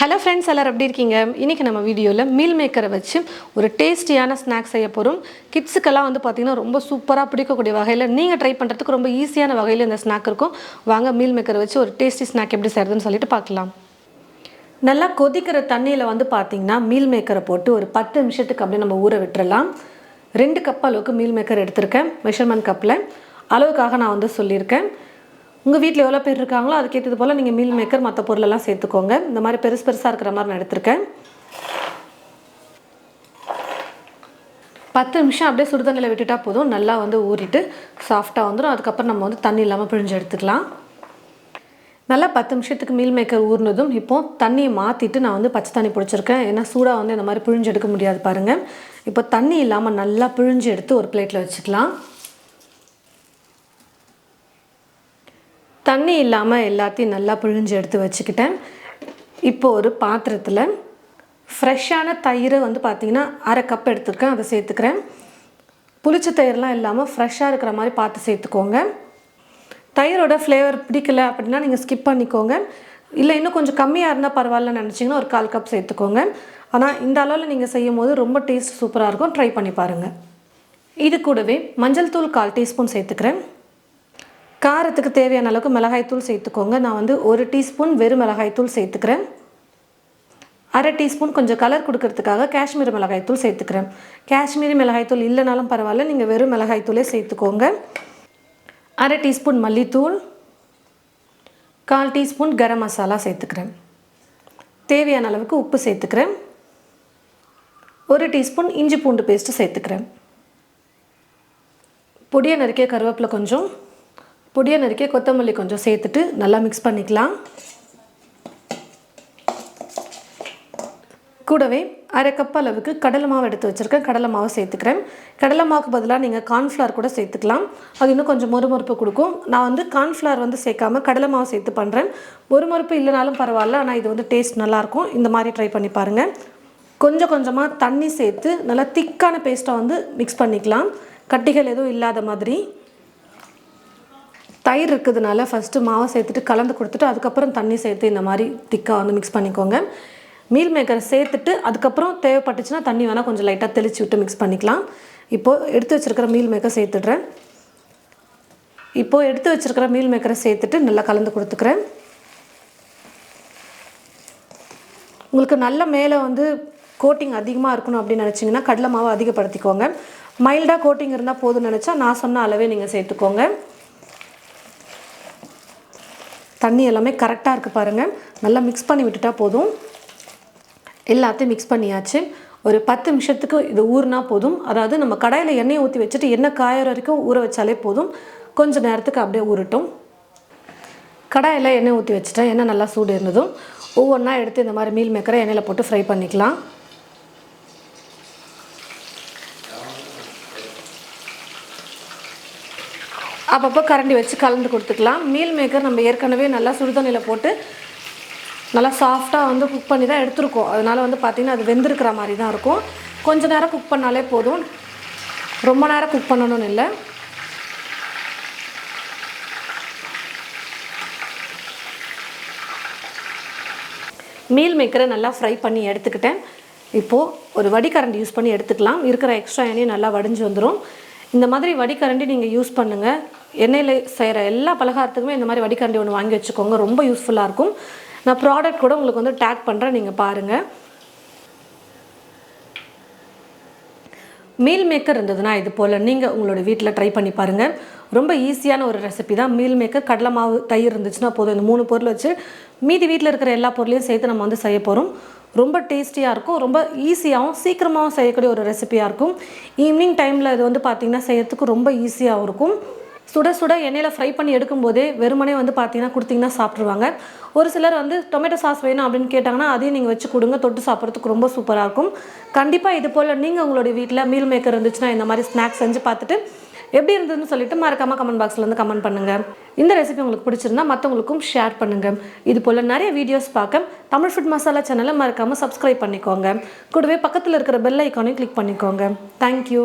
Hello friends, எல்லோரும் எப்படி இருக்கீங்க? இன்றைக்கி நம்ம வீடியோவில் மீல் மேக்கரை வச்சு ஒரு டேஸ்டியான ஸ்நாக்ஸ் செய்ய போகிறோம். கிட்ஸுக்கெல்லாம் பார்த்திங்கன்னா ரொம்ப சூப்பராக பிடிக்கக்கூடிய வகையில் நீங்கள் ட்ரை பண்ணுறதுக்கு ரொம்ப ஈஸியான வகையில் இந்த ஸ்நாக் இருக்கும். வாங்க மீல் மேக்கரை வச்சு ஒரு டேஸ்டி ஸ்நாக் எப்படி செய்கிறதுன்னு சொல்லிட்டு பார்க்கலாம். நல்லா கொதிக்கிற தண்ணியில் பார்த்திங்கன்னா மீல் மேக்கரை போட்டு ஒரு 10 நிமிஷத்துக்கு அப்படியே நம்ம ஊற விட்டுறலாம். 2 கப் அளவுக்கு மீல் மேக்கர் எடுத்திருக்கேன். மெஷர்மெண்ட் கப்பில் அளவுக்காக நான் சொல்லியிருக்கேன். உங்கள் வீட்டில் எவ்வளோ பேர் இருக்காங்களோ அதுக்கேற்றது போல் நீங்கள் மீல் மேக்கர் மற்ற பொருளெல்லாம் சேர்த்துக்கோங்க. இந்த மாதிரி பெருசாக இருக்கிற மாதிரி நான் எடுத்திருக்கேன். 10 நிமிஷம் அப்படியே சுடுதண்ணியில் விட்டுட்டா போதும். நல்லா ஊறிட்டு சாஃப்டாக வந்துடும். அதுக்கப்புறம் நம்ம தண்ணி இல்லாமல் பிழிஞ்சு எடுத்துக்கலாம். நல்லா 10 நிமிஷத்துக்கு மீல் மேக்கர் ஊறினதும் இப்போது தண்ணியை மாற்றிட்டு நான் பச்சை தண்ணி பிடிச்சிருக்கேன். ஏன்னா சூடாக இந்த மாதிரி பிழிஞ்சு எடுக்க முடியாது பாருங்கள். இப்போ தண்ணி இல்லாமல் நல்லா பிழிஞ்சு எடுத்து ஒரு பிளேட்டில் வச்சுக்கலாம். தண்ணி இல்லாமல் எல்லாத்தையும் நல்லா பிழிஞ்சு எடுத்து வச்சுக்கிட்டேன். இப்போது ஒரு பாத்திரத்தில் ஃப்ரெஷ்ஷான தயிரை பார்த்திங்கன்னா 1/2 கப் எடுத்துருக்கேன். அதை சேர்த்துக்கிறேன். புளிச்ச தயிரெலாம் இல்லாமல் ஃப்ரெஷ்ஷாக இருக்கிற மாதிரி பார்த்து சேர்த்துக்கோங்க. தயிரோட ஃப்ளேவர் பிடிக்கல அப்படின்னா நீங்கள் ஸ்கிப் பண்ணிக்கோங்க. இல்லை இன்னும் கொஞ்சம் கம்மியாக இருந்தால் பரவாயில்லன்னு நினச்சிங்கன்னா ஒரு 1/4 கப் சேர்த்துக்கோங்க. ஆனால் இந்த அளவில் நீங்கள் செய்யும் போது ரொம்ப டேஸ்ட் சூப்பராக இருக்கும். ட்ரை பண்ணி பாருங்கள். இது கூடவே மஞ்சள் தூள் 1/4 டீஸ்பூன் சேர்த்துக்கிறேன். காரத்துக்கு தேவையான அளவுக்கு மிளகாய்த்தூள் சேர்த்துக்கோங்க. நான் 1 டீஸ்பூன் வெறும் மிளகாய்த்தூள் சேர்த்துக்கிறேன். 1/2 டீஸ்பூன் கொஞ்சம் கலர் கொடுக்கறதுக்காக காஷ்மீரி மிளகாய்த்தூள் சேர்த்துக்கிறேன். காஷ்மீரி மிளகாய்த்தூள் இல்லைனாலும் பரவாயில்ல, நீங்கள் வெறும் மிளகாய்த்தூளே சேர்த்துக்கோங்க. 1/2 டீஸ்பூன் மல்லித்தூள், 1/4 டீஸ்பூன் கரம் மசாலா சேர்த்துக்கிறேன். தேவையான அளவுக்கு உப்பு சேர்த்துக்கிறேன். 1 டீஸ்பூன் இஞ்சி பூண்டு பேஸ்ட்டு சேர்த்துக்கிறேன். பொடியை நறுக்கிய கருவேப்பிலை கொஞ்சம், பொடியை நறுக்கிய கொத்தமல்லி கொஞ்சம் சேர்த்துட்டு நல்லா மிக்ஸ் பண்ணிக்கலாம். கூடவே 1/2 கப் அளவுக்கு கடலை மாவு எடுத்து வச்சுருக்கேன். கடலை மாவு சேர்த்துக்கிறேன். கடலை மாவுக்கு பதிலாக நீங்கள் கார்ன்ஃப்ளவர் கூட சேர்த்துக்கலாம். அது இன்னும் கொஞ்சம் மொறுமொறுப்பு கொடுக்கும். நான் கார்ன்ஃப்ளவர் சேர்க்காமல் கடலை மாவு சேர்த்து பண்ணுறேன். மொறுமொறுப்பு இல்லைனாலும் பரவாயில்ல, ஆனால் இது டேஸ்ட் நல்லாயிருக்கும். இந்த மாதிரி ட்ரை பண்ணி பாருங்கள். கொஞ்சம் கொஞ்சமாக தண்ணி சேர்த்து நல்லா திக்கான பேஸ்ட்டாக மிக்ஸ் பண்ணிக்கலாம். கட்டிகள் எதுவும் இல்லாத மாதிரி. தயிர் இருக்கிறதுனால ஃபஸ்ட்டு மாவை சேர்த்துட்டு கலந்து கொடுத்துட்டு அதுக்கப்புறம் தண்ணி சேர்த்து இந்த மாதிரி திக்காக மிக்ஸ் பண்ணிக்கோங்க. மீல் மேக்கரை சேர்த்துட்டு அதுக்கப்புறம் தேவைப்பட்டுச்சுன்னா தண்ணி வேணால் கொஞ்சம் லைட்டாக தெளித்து விட்டு மிக்ஸ் பண்ணிக்கலாம். இப்போது எடுத்து வச்சுருக்கிற மீல் மேக்கரை சேர்த்துடுறேன். இப்போது எடுத்து வச்சுருக்கிற மீல் மேக்கரை சேர்த்துட்டு நல்லா கலந்து கொடுத்துக்கிறேன். உங்களுக்கு நல்ல மேலே கோட்டிங் அதிகமாக இருக்கணும் அப்படின்னு நினச்சிங்கன்னா கடலை மாவை அதிகப்படுத்திக்கோங்க. மைல்டாக கோட்டிங் இருந்தால் போதும்னு நினச்சா நான் சொன்ன அளவே நீங்கள் சேர்த்துக்கோங்க. தண்ணி எல்லாமே கரெக்டாக இருக்குது பாருங்கள். நல்லா மிக்ஸ் பண்ணி விட்டுட்டா போதும். எல்லாத்தையும் மிக்ஸ் பண்ணியாச்சு. ஒரு 10 நிமிஷத்துக்கு இது ஊறினா போதும். அதாவது நம்ம கடாயில் எண்ணெயை ஊற்றி வச்சுட்டு எண்ணெய் காயிற வரைக்கும் ஊற வச்சாலே போதும். கொஞ்சம் நேரத்துக்கு அப்படியே ஊறட்டும். கடாயில் எண்ணெய் ஊற்றி வச்சுட்டேன். எண்ணெய் நல்லா சூடு இருந்ததும் ஒவ்வொன்றா எடுத்து இந்த மாதிரி மீல் மேக்கரை எண்ணெயில் போட்டு ஃப்ரை பண்ணிக்கலாம். அப்பப்போ கரண்டி வச்சு கலந்து கொடுத்துக்கலாம். மீல் மேக்கர் நம்ம ஏற்கனவே நல்லா சுடுதண்ணியில் போட்டு நல்லா சாஃப்டாக குக் பண்ணி தான் எடுத்துருக்கோம். அதனால் பார்த்திங்கன்னா அது வெந்திருக்கிற மாதிரி தான் இருக்கும். கொஞ்சம் நேரம் குக் பண்ணாலே போதும். ரொம்ப நேரம் குக் பண்ணணும்னு இல்லை. மீல் மேக்கரை நல்லா ஃப்ரை பண்ணி எடுத்துக்கிட்டேன். இப்போது ஒரு வடிகரண்டி யூஸ் பண்ணி எடுத்துக்கலாம். இருக்கிற எக்ஸ்ட்ரா எண்ணெயும் நல்லா வடிஞ்சு வந்துடும். இந்த மாதிரி வடிகரண்டி நீங்கள் யூஸ் பண்ணுங்கள். எண்ணெயில் செய்கிற எல்லா பலகாரத்துக்குமே இந்த மாதிரி வடிகரண்டி ஒன்று வாங்கி வச்சுக்கோங்க. ரொம்ப யூஸ்ஃபுல்லாக இருக்கும். நான் ப்ராடக்ட் கூட உங்களுக்கு டேக் பண்ணுறேன், நீங்கள் பாருங்கள். மீல் மேக்கர் இருந்ததுன்னா இது போல் நீங்கள் உங்களோட வீட்டில் ட்ரை பண்ணி பாருங்கள். ரொம்ப ஈஸியான ஒரு ரெசிபி தான் மீல் மேக்கர். கடலை மாவு, தயிர் இருந்துச்சுன்னா போதும். இந்த 3 பொருள் வச்சு மீதி வீட்டில் இருக்கிற எல்லா பொருளையும் சேர்த்து நம்ம செய்ய போகிறோம். ரொம்ப டேஸ்டியாக இருக்கும். ரொம்ப ஈஸியாகவும் சீக்கிரமாகவும் செய்யக்கூடிய ஒரு ரெசிபியாக இருக்கும். ஈவினிங் டைமில் இது பார்த்திங்கன்னா செய்யறதுக்கு ரொம்ப ஈஸியாகவும் இருக்கும். சுட சுட எண்ணெயில் ஃப்ரை பண்ணி எடுக்கும்போதே வெறுமனே பார்த்திங்கன்னா கொடுத்திங்கன்னா சாப்பிட்ருவாங்க. ஒரு சிலர் டொமேட்டோ சாஸ் வேணும் அப்படின்னு கேட்டாங்கன்னா அதையும் நீங்கள் வச்சு கொடுங்க. தொட்டு சாப்பிட்றதுக்கு ரொம்ப சூப்பராக இருக்கும். கண்டிப்பாக இது போல் நீங்கள் உங்களுடைய வீட்டில் மீல் மேக்கர் இருந்துச்சுன்னா இந்த மாதிரி ஸ்நாக்ஸ் செஞ்சு பார்த்துட்டு எப்படி இருந்ததுன்னு சொல்லிட்டு மறக்காமல் கமெண்ட் பாக்ஸில் கமெண்ட் பண்ணுங்கள். இந்த ரெசிபி உங்களுக்கு பிடிச்சிருந்தா மற்றவங்களுக்கும் ஷேர் பண்ணுங்கள். இது போல் நிறைய வீடியோஸ் பார்க்க தமிழ் ஃபுட் மசாலா சேனலை மறக்காமல் சப்ஸ்கிரைப் பண்ணிக்கோங்க. கூடவே பக்கத்தில் இருக்கிற பெல் ஐக்கானையும் கிளிக் பண்ணிக்கோங்க. தேங்க்யூ.